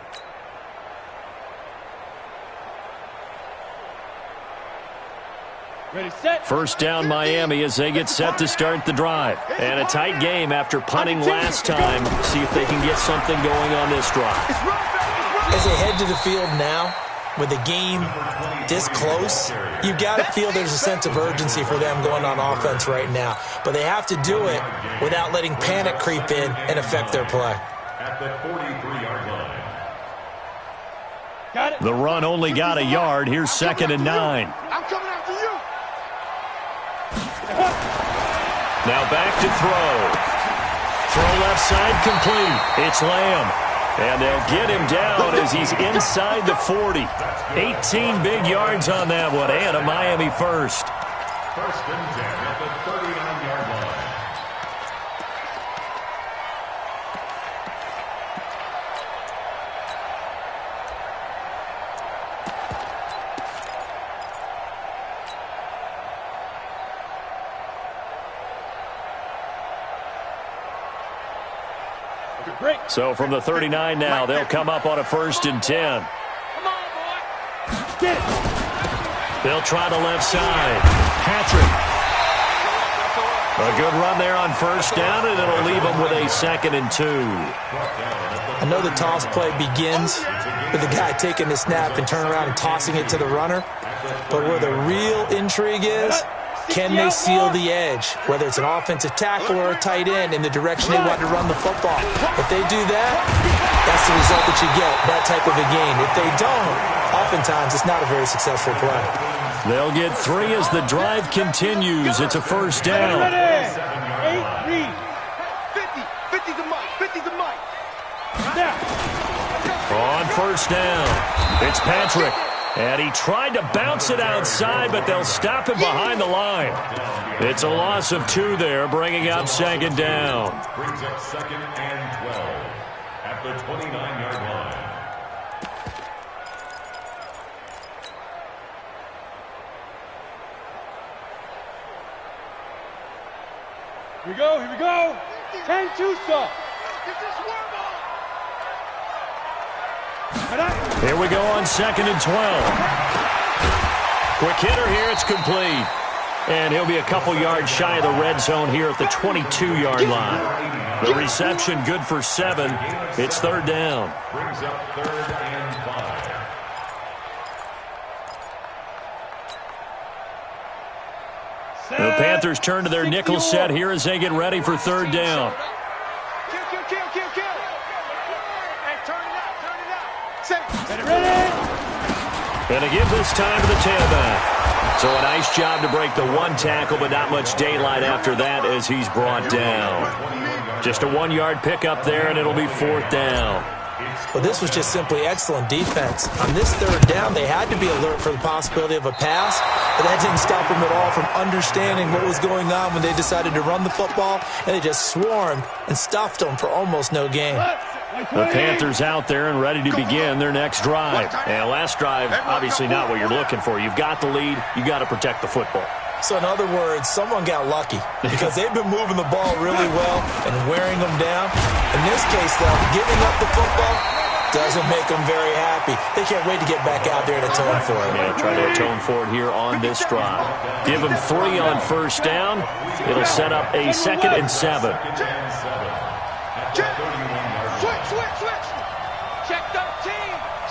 First down Miami as they get set to start the drive. And a tight game after punting last time. See if they can get something going on this drive. As they head to the field now, with the game this close, you've got to feel there's a sense of urgency for them going on offense right now. But they have to do it without letting panic creep in and affect their play. At the 43-yard line. The run only got a yard. Here's 2nd and 9. I'm coming after you. Now back to throw. Throw left side complete. It's Lamb. And they'll get him down as he's inside the 40. 18 big yards on that one, and a Miami first. First and 10 at the 39-yard line. So from the 39 now, they'll come up on a 1st and 10. Come on, boy. Get it. They'll try the left side. Patrick. A good run there on 1st down, and it'll leave them with a 2nd and 2. I know the toss play begins with the guy taking the snap and turning around and tossing it to the runner. But where the real intrigue is, can they seal the edge, whether it's an offensive tackle or a tight end, in the direction they want to run the football? If they do that, that's the result that you get, that type of a game. If they don't, oftentimes it's not a very successful play. They'll get 3 as the drive continues. It's a 1st down. 8 read. 50 to Mike. 50 to Mike. On 1st down, it's Patrick. And he tried to bounce it outside, but they'll stop him behind the line. It's a loss of 2 there, bringing up 2nd down. Brings up 2nd and 12 at the 29-yard line. Here we go. Here we go. 10-2 stop. Here we go on 2nd and 12. Quick hitter here, it's complete. And he'll be a couple yards shy of the red zone here at the 22-yard line. The reception good for 7. It's 3rd down. Brings up 3rd and 5. The Panthers turn to their nickel set here as they get ready for 3rd down. And to give this time to the tailback. So a nice job to break the 1 tackle, but not much daylight after that as he's brought down. Just a 1-yard pickup there, and it'll be 4th down. Well, this was just simply excellent defense. On this 3rd down, they had to be alert for the possibility of a pass, but that didn't stop them at all from understanding what was going on when they decided to run the football, and they just swarmed and stuffed them for almost no gain. The Panthers out there and ready to begin their next drive. And last drive, obviously not what you're looking for. You've got the lead. You got to protect the football. So in other words, someone got lucky because they've been moving the ball really well and wearing them down. In this case, though, giving up the football doesn't make them very happy. They can't wait to get back out there and atone for it. Yeah, try to atone for it here on this drive. Give them 3 on 1st down. It'll set up a 2nd and 7. Switch. Check 13.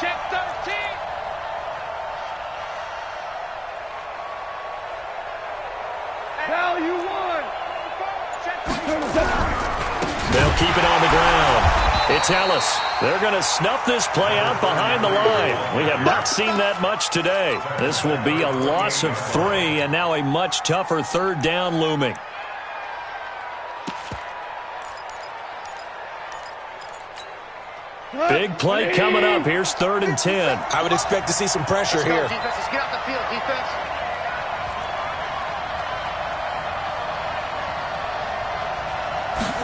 Check 13. Hell, you won. They'll keep it on the ground. It's Ellis. They're going to snuff this play out behind the line. We have not seen that much today. This will be a loss of 3, and now a much tougher 3rd down looming. Big play coming up. Here's 3rd and 10. I would expect to see some pressure here. Let's get off the field, defense.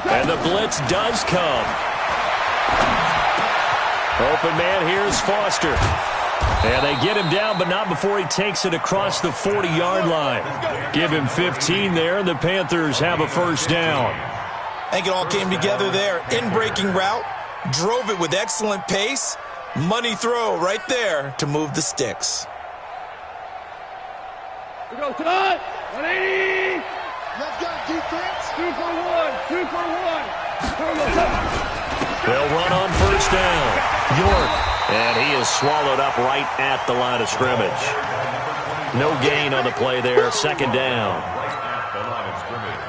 And the blitz does come. Open man here is Foster. And they get him down, but not before he takes it across the 40-yard line. Give him 15 there, and the Panthers have a 1st down. I think it all came together there. In-breaking route. Drove it with excellent pace. Money throw right there to move the sticks. We go tonight. 180. Let's go defense. 2 for 1. 2 for 1. They'll run on first down. York. And he is swallowed up right at the line of scrimmage. No gain on the play there. Second down. Right at the line of scrimmage.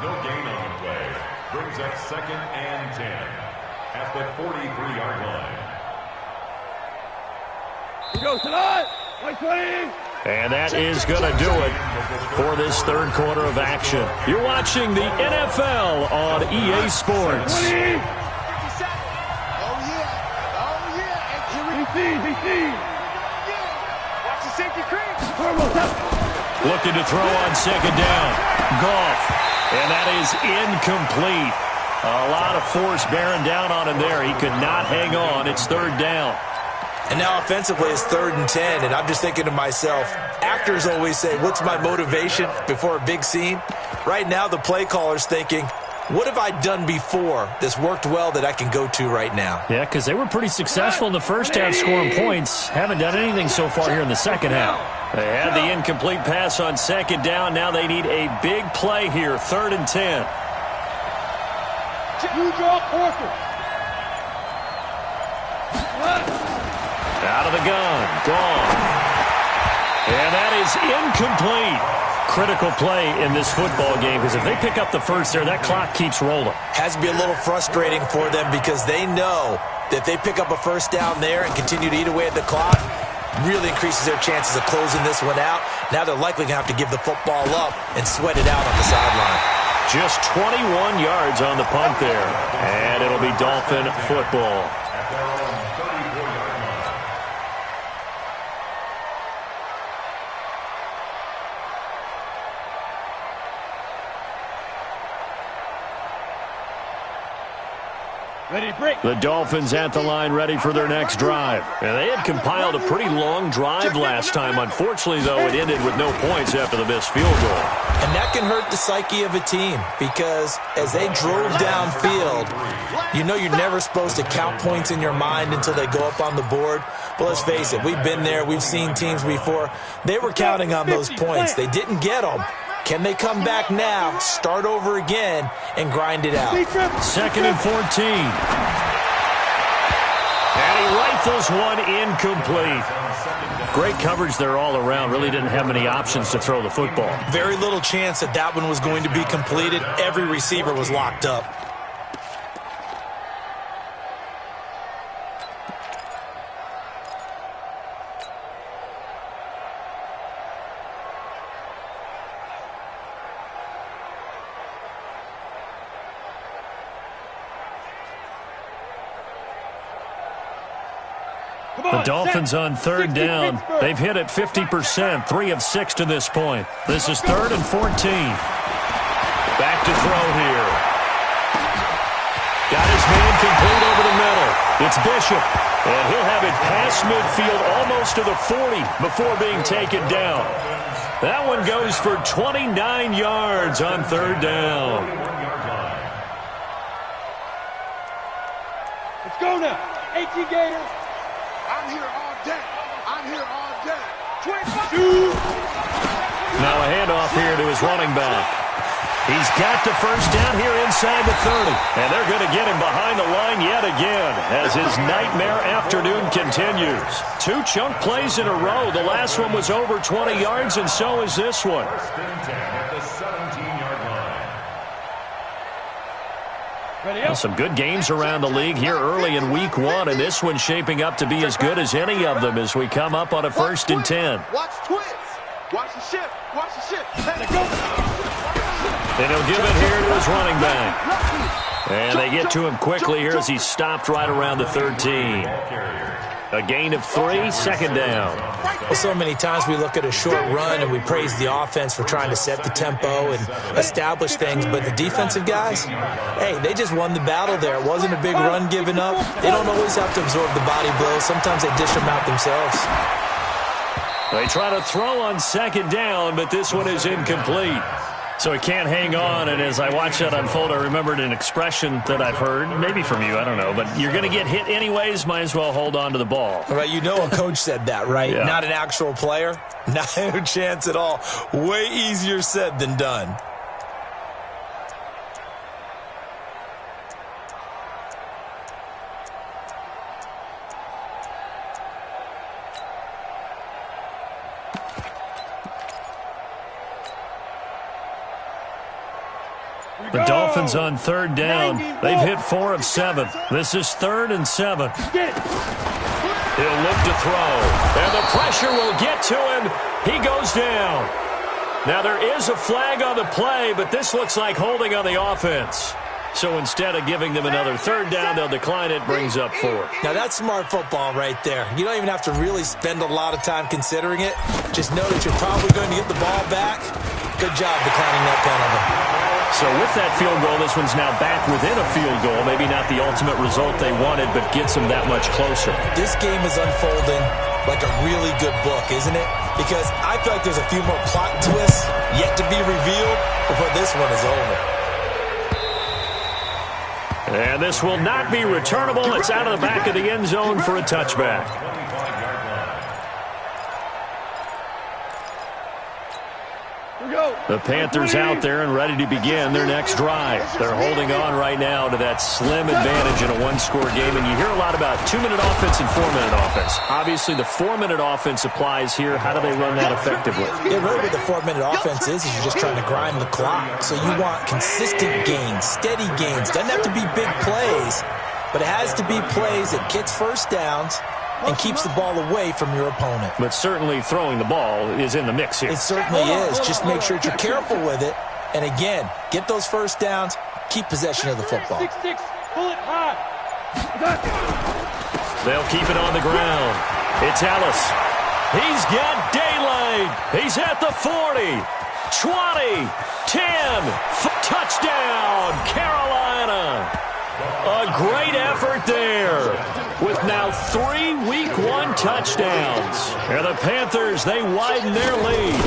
No gain on the play. Brings up 2nd and 10 at the 43-yard line. He goes tonight. 120. And that is going to do it for this third quarter of action. You're watching the NFL on EA Sports. Oh, yeah. Oh, yeah. DC. Watch the safety creep. Looking to throw on second down. Goff. And that is incomplete. A lot of force bearing down on him there. He could not hang on. It's third down. And now offensively it's 3rd and 10, and I'm just thinking to myself, actors always say, what's my motivation before a big scene? Right now the play caller's thinking, what have I done before that's worked well that I can go to right now? Yeah, because they were pretty successful in the first half scoring points. Haven't done anything so far here in the second half. They had the incomplete pass on second down. Now they need a big play here, 3rd and 10. You draw Porter. Out of the gun. Gone. And that is incomplete. Critical play in this football game, because if they pick up the first there, that clock keeps rolling. Has to be a little frustrating for them because they know that if they pick up a first down there and continue to eat away at the clock, really increases their chances of closing this one out. Now they're likely going to have to give the football up and sweat it out on the sideline. Just 21 yards on the punt there. And it'll be Dolphin football. Ready, break. The Dolphins at the line, ready for their next drive. And they had compiled a pretty long drive last time. Unfortunately, though, it ended with no points after the missed field goal. And that can hurt the psyche of a team because as they drove downfield, you know you're never supposed to count points in your mind until they go up on the board. But let's face it, we've been there. We've seen teams before. They were counting on those points. They didn't get them. Can they come back now, start over again, and grind it out? 2nd and 14. And he rifles one incomplete. Great coverage there all around. Really didn't have many options to throw the football. Very little chance that that one was going to be completed. Every receiver was locked up. The Dolphins on third down. They've hit it 50%, 3 of 6 to this point. This is 3rd and 14. Back to throw here. Got his man complete over the middle. It's Bishop. And he'll have it past midfield almost to the 40 before being taken down. That one goes for 29 yards on third down. Let's go now. 18 Gators. I'm here all day. I'm here all day. 25. Now a handoff here to his running back. He's got the first down here inside the 30. And they're going to get him behind the line yet again as his nightmare afternoon continues. 2 chunk plays in a row. The last one was over 20 yards, and so is this one. First and 10 at the 17-yard line. Well, some good games around the league here early in week 1, and this one's shaping up to be as good as any of them as we come up on a 1st and 10. Watch twist. Watch the shift. Watch the shift. Let it go. And he'll give it here to his running back. And they get to him quickly here as he's stopped right around the 13. A gain of 3, second down. Well, so many times we look at a short run and we praise the offense for trying to set the tempo and establish things, but the defensive guys, hey, they just won the battle there. It wasn't a big run given up. They don't always have to absorb the body blows. Sometimes they dish them out themselves. They try to throw on second down, but this one is incomplete. So he can't hang on, and as I watch that unfold, I remembered an expression that I've heard, maybe from you, I don't know, but you're going to get hit anyways, might as well hold on to the ball. Right, you know a coach said that, right? Yeah. Not an actual player? No chance at all. Way easier said than done. The Dolphins on third down. They've hit 4 of 7. This is 3rd and 7. He'll look to throw. And the pressure will get to him. He goes down. Now there is a flag on the play, but this looks like holding on the offense. So instead of giving them another 3rd down, they'll decline it, brings up 4. Now that's smart football right there. You don't even have to really spend a lot of time considering it. Just know that you're probably going to get the ball back. Good job declining that penalty. So with that field goal, this one's now back within a field goal. Maybe not the ultimate result they wanted, but gets them that much closer. This game is unfolding like a really good book, isn't it? Because I feel like there's a few more plot twists yet to be revealed before this one is over. And this will not be returnable. It's out of the back of the end zone for a touchback. The Panthers out there and ready to begin their next drive. They're holding on right now to that slim advantage in a one-score game. And you hear a lot about 2-minute offense and 4-minute offense. Obviously, the 4-minute offense applies here. How do they run that effectively? Yeah, really what the 4-minute offense is you're just trying to grind the clock. So you want consistent gains, steady gains. Doesn't have to be big plays, but it has to be plays that gets first downs and keeps the ball away from your opponent. But certainly throwing the ball is in the mix here. It certainly is. Just make sure that you're careful with it. And again, get those first downs, keep possession of the football. Pull it high. They'll keep it on the ground. It's Ellis. He's got daylight. He's at the 40, 20, 10. Touchdown, Carolina. A great effort there with now 3 Week 1 touchdowns. And the Panthers, they widen their lead.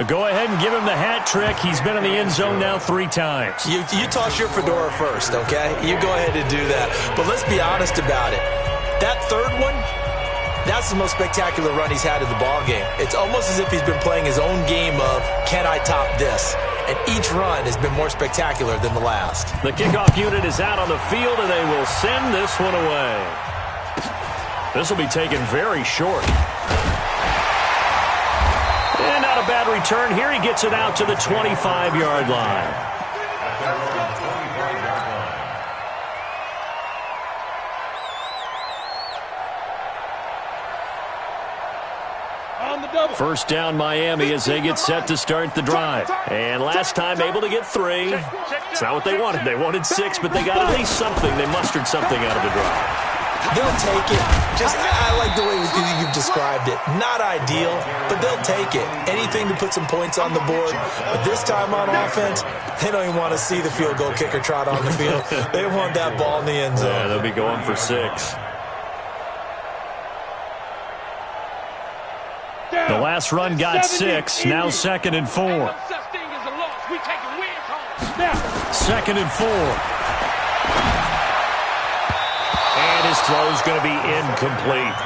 Go ahead and give him the hat trick. He's been in the end zone now 3 times. You toss your fedora first, okay? You go ahead and do that. But let's be honest about it. That third one, that's the most spectacular run he's had in the ballgame. It's almost as if he's been playing his own game of, can I top this? And each run has been more spectacular than the last. The kickoff unit is out on the field, and they will send this one away. This will be taken very short. And not a bad return here. He gets it out to the 25-yard line. First down Miami as they get set to start the drive. And last time able to get 3. It's not what they wanted. They wanted 6, but they got at least something. They mustered something out of the drive. They'll take it. I like the way you've described it. Not ideal, but they'll take it. Anything to put some points on the board. But this time on offense, they don't even want to see the field goal kicker trot on the field. They want that ball in the end zone. Yeah, they'll be going for 6. The last run got 6. Now 2nd and 4. 2nd and 4. And his throw's going to be incomplete.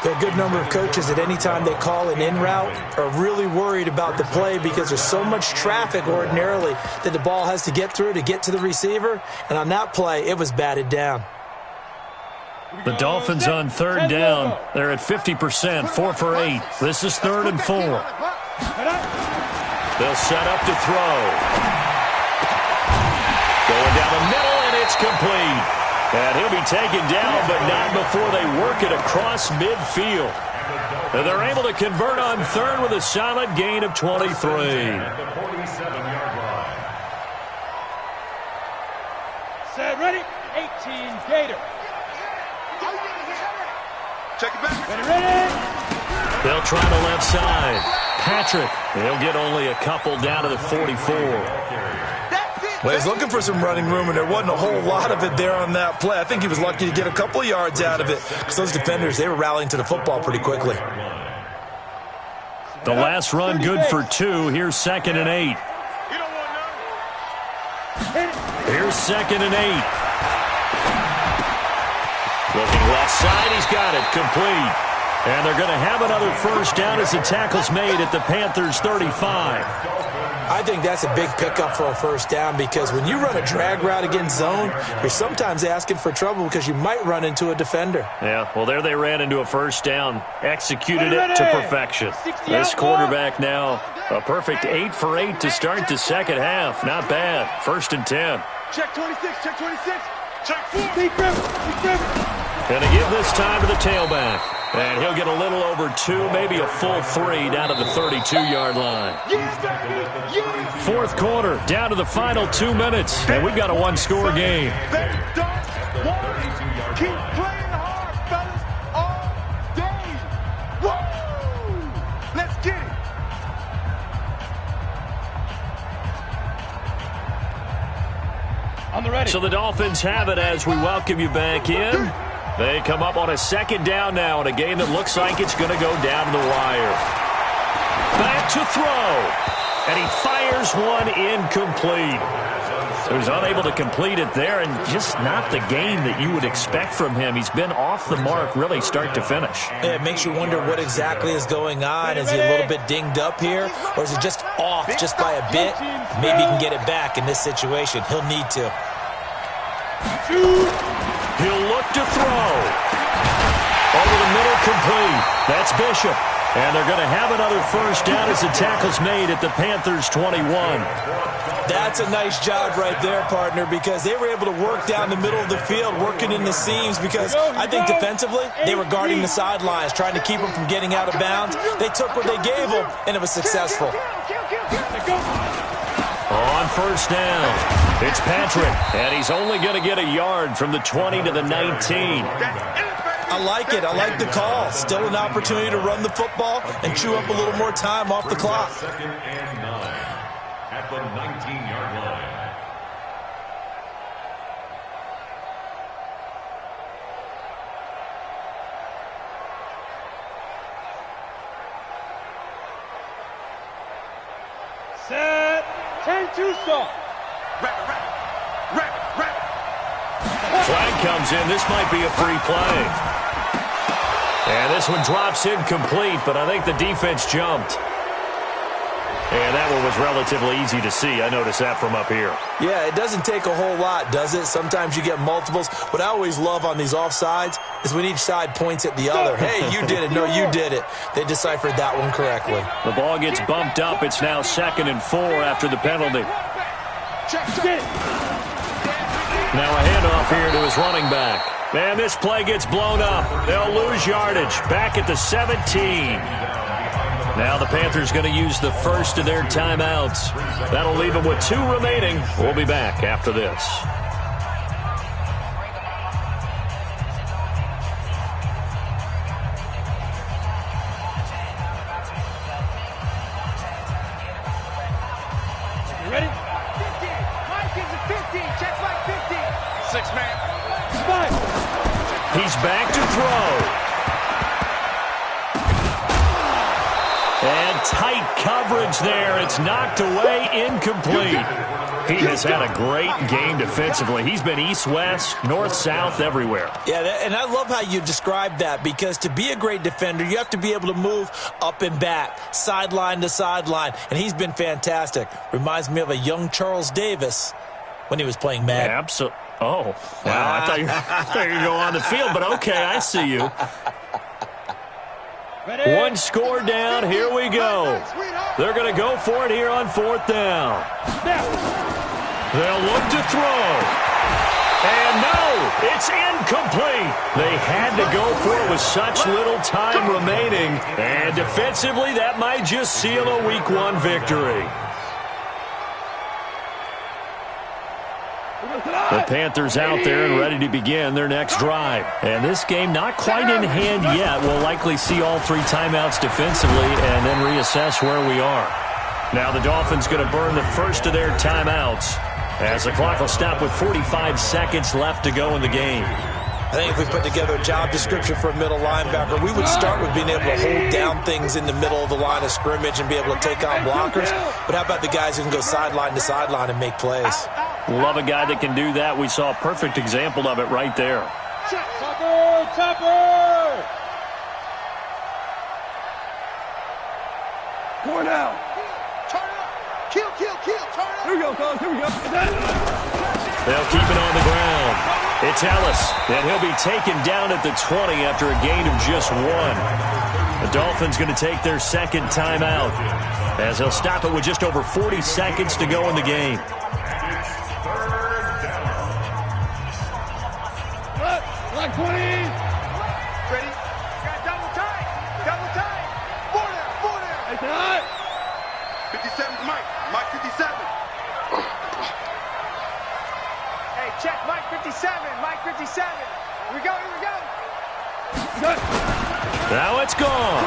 There are a good number of coaches at any time they call an in route are really worried about the play because there's so much traffic ordinarily that the ball has to get through to get to the receiver. And on that play, it was batted down. The Dolphins on 3rd down. They're at 50%, 4 for 8. This is 3rd and 4. They'll set up to throw. Going down the middle, and it's complete. And he'll be taken down, but not before they work it across midfield. And they're able to convert on 3rd with a solid gain of 23. Set, ready, 18, Gator. Check it back. Ready. They'll try the left side. Patrick, they'll get only a couple down to the 44. Well, he's looking for some running room, and there wasn't a whole lot of it there on that play. I think he was lucky to get a couple of yards out of it because those defenders, they were rallying to the football pretty quickly. The last run good for 2. Here's 2nd and 8. Here's 2nd and 8. Looking left side. He's got it. Complete. And they're going to have another first down as the tackle's made at the Panthers' 35. I think that's a big pickup for a first down because when you run a drag route against zone, you're sometimes asking for trouble because you might run into a defender. Yeah, well, there they ran into a first down. Executed it to perfection. This quarterback now, a perfect 8 for 8 to start the second half. Not bad. 1st and 10. Check 26, check 26. Check 4. Going to give this time to the tailback. And he'll get a little over 2, maybe a full 3 down to the 32-yard line. Fourth quarter, down to the final 2 minutes. And we've got a one-score game. Keep playing hard, fellas, all day. Woo! Let's get it. On the ready. So the Dolphins have it as we welcome you back in. They come up on a 2nd down now in a game that looks like it's going to go down to the wire. Back to throw. And he fires one incomplete. So he's unable to complete it there, and just not the game that you would expect from him. He's been off the mark really start to finish. Yeah, it makes you wonder what exactly is going on. Is he a little bit dinged up here, or is it just off just by a bit? Maybe he can get it back in this situation. He'll need to. He'll look to throw. Over the middle, complete. That's Bishop. And they're going to have another first down as the tackle's made at the Panthers' 21. That's a nice job right there, partner, because they were able to work down the middle of the field, working in the seams, because I think defensively they were guarding the sidelines, trying to keep them from getting out of bounds. They took what they gave them, and it was successful. On first down, it's Patrick, and he's only going to get a yard from the 20 to the 19. I like it. I like the call. Still an opportunity to run the football and chew up a little more time off the clock. 2nd and 9 at the 19-yard line. Set. 10-2 stop. Flag comes in. This might be a free play. And this one drops incomplete, but I think the defense jumped. And that one was relatively easy to see. I noticed that from up here. Yeah, it doesn't take a whole lot, does it? Sometimes you get multiples. What I always love on these offsides is when each side points at the other. Hey, you did it. No, you did it. They deciphered that one correctly. The ball gets bumped up. It's now 2nd and 4 after the penalty. Now a handoff here to his running back. And this play gets blown up. They'll lose yardage. Back at the 17. Now the Panthers going to use the first of their timeouts. That'll leave them with 2 remaining. We'll be back after this. You ready? 50. Mike is a 50. Check Mike 50. 6 man. 5. He's back to throw. And tight coverage there. It's knocked away, incomplete. He has had a great game defensively. He's been east-west, north-south, everywhere. Yeah, and I love how you describe that, because to be a great defender, you have to be able to move up and back, sideline to sideline, and he's been fantastic. Reminds me of a young Charles Davis when he was playing Madden. Absolutely. Oh, wow. I thought you were going to go on the field, but okay, I see you. One score down. Here we go. They're going to go for it here on 4th down. They'll look to throw. And no, it's incomplete. They had to go for it with such little time remaining. And defensively, that might just seal a Week 1 victory. The Panthers out there and ready to begin their next drive. And this game not quite in hand yet. We'll likely see all 3 timeouts defensively and then reassess where we are. Now the Dolphins going to burn the first of their timeouts as the clock will stop with 45 seconds left to go in the game. I think if we put together a job description for a middle linebacker, we would start with being able to hold down things in the middle of the line of scrimmage and be able to take on blockers. But how about the guys who can go sideline to sideline and make plays? Love a guy that can do that. We saw a perfect example of it right there. Topper! Going out. Turn it up. Kill. Turn it up. Here we go, fellas. Here we go. They'll keep it on the ground. It's Ellis, and he'll be taken down at the 20 after a gain of just 1. The Dolphins going to take their second timeout as they'll stop it with just over 40 seconds to go in the game. Like 20. Ready? Got double tight. 4 down. Hey, tonight. 57's Mike. Mike 57. Hey, check Mike 57. Mike 57. Here we go. Now it's gone.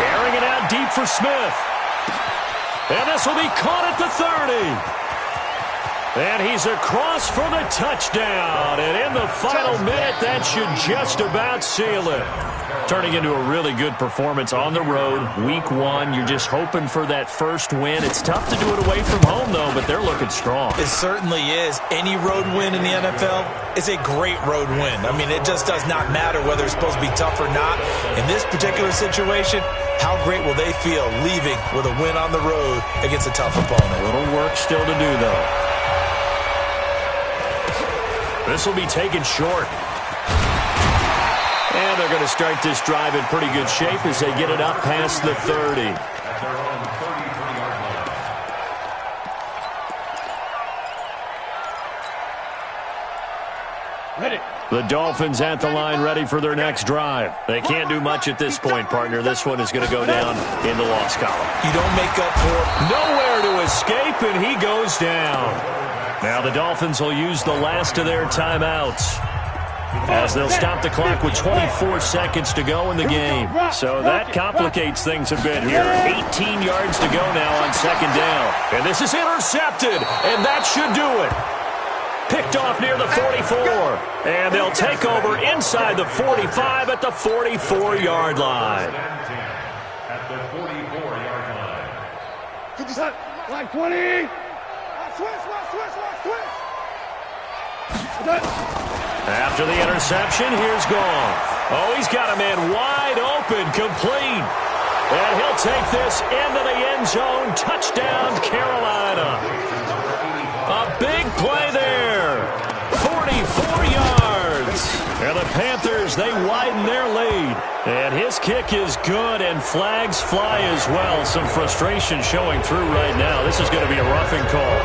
Airing it out deep for Smith. And this will be caught at the 30. And he's across for the touchdown. And in the final minute, that should just about seal it. Turning into a really good performance on the road. Week 1, you're just hoping for that first win. It's tough to do it away from home, though, but they're looking strong. It certainly is. Any road win in the NFL is a great road win. I mean, it just does not matter whether it's supposed to be tough or not. In this particular situation, how great will they feel leaving with a win on the road against a tough opponent? A little work still to do, though. This will be taken short. And they're going to start this drive in pretty good shape as they get it up past the 30. Ready. The Dolphins at the line ready for their next drive. They can't do much at this point, partner. This one is going to go down in the loss column. You don't make up for it. Nowhere to escape, and he goes down. Now the Dolphins will use the last of their timeouts as they'll stop the clock with 24 seconds to go in the game. So that complicates things a bit here. 18 yards to go now on second down. And this is intercepted, and that should do it. Picked off near the 44. And they'll take over inside the 45 at the 44-yard line. At the 44-yard line. Like 20. After the interception, here's Goff. Oh, he's got a man wide open, complete. And he'll take this into the end zone. Touchdown, Carolina. A big play there. 44 yards. And the Panthers, they widen their lead. And his kick is good, and flags fly as well. Some frustration showing through right now. This is going to be a roughing call.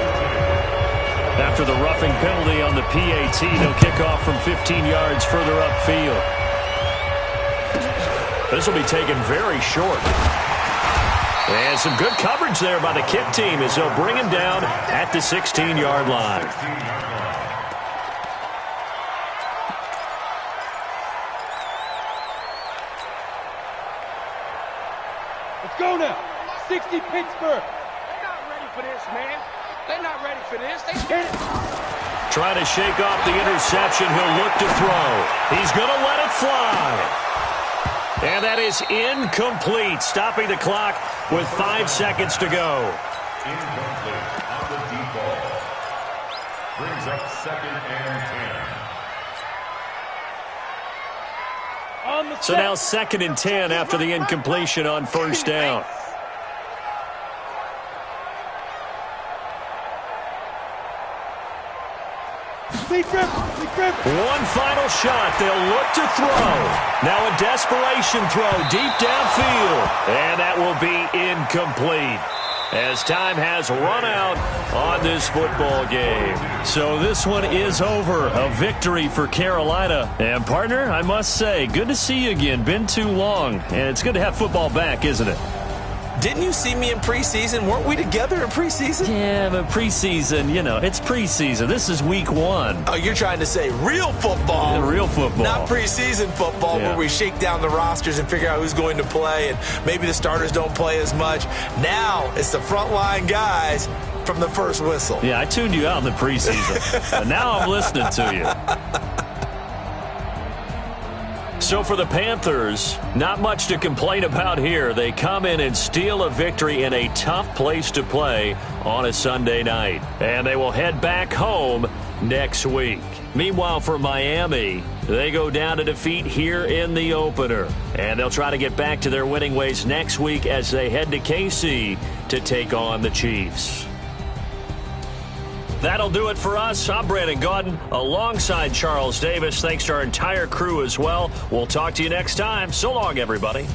After the roughing penalty on the PAT, they'll kick off from 15 yards further upfield. This will be taken very short. And some good coverage there by the kick team as they'll bring him down at the 16-yard line. Let's go now. 60 Pittsburgh. They're not ready for this, man. They're not ready for this. They get it. Trying to shake off the interception. He'll look to throw. He's going to let it fly. And that is incomplete, stopping the clock with 5 seconds to go. Incomplete on the deep ball. Brings up second and 10. So now second and 10 after the incompletion on first down. One final shot. They'll look to throw. Now a desperation throw deep downfield. And that will be incomplete as time has run out on this football game. So this one is over. A victory for Carolina. And partner, I must say, good to see you again. Been too long. And it's good to have football back, isn't it? Didn't you see me in preseason? Weren't we together in preseason? Yeah, but preseason, you know, it's preseason. This is week 1. Oh, you're trying to say real football. Yeah, real football. Not preseason football where we shake down the rosters and figure out who's going to play, and maybe the starters don't play as much. Now it's the frontline guys from the first whistle. Yeah, I tuned you out in the preseason. But now I'm listening to you. So for the Panthers, not much to complain about here. They come in and steal a victory in a tough place to play on a Sunday night. And they will head back home next week. Meanwhile, for Miami, they go down to defeat here in the opener. And they'll try to get back to their winning ways next week as they head to KC to take on the Chiefs. That'll do it for us. I'm Brandon Gaudin alongside Charles Davis. Thanks to our entire crew as well. We'll talk to you next time. So long, everybody.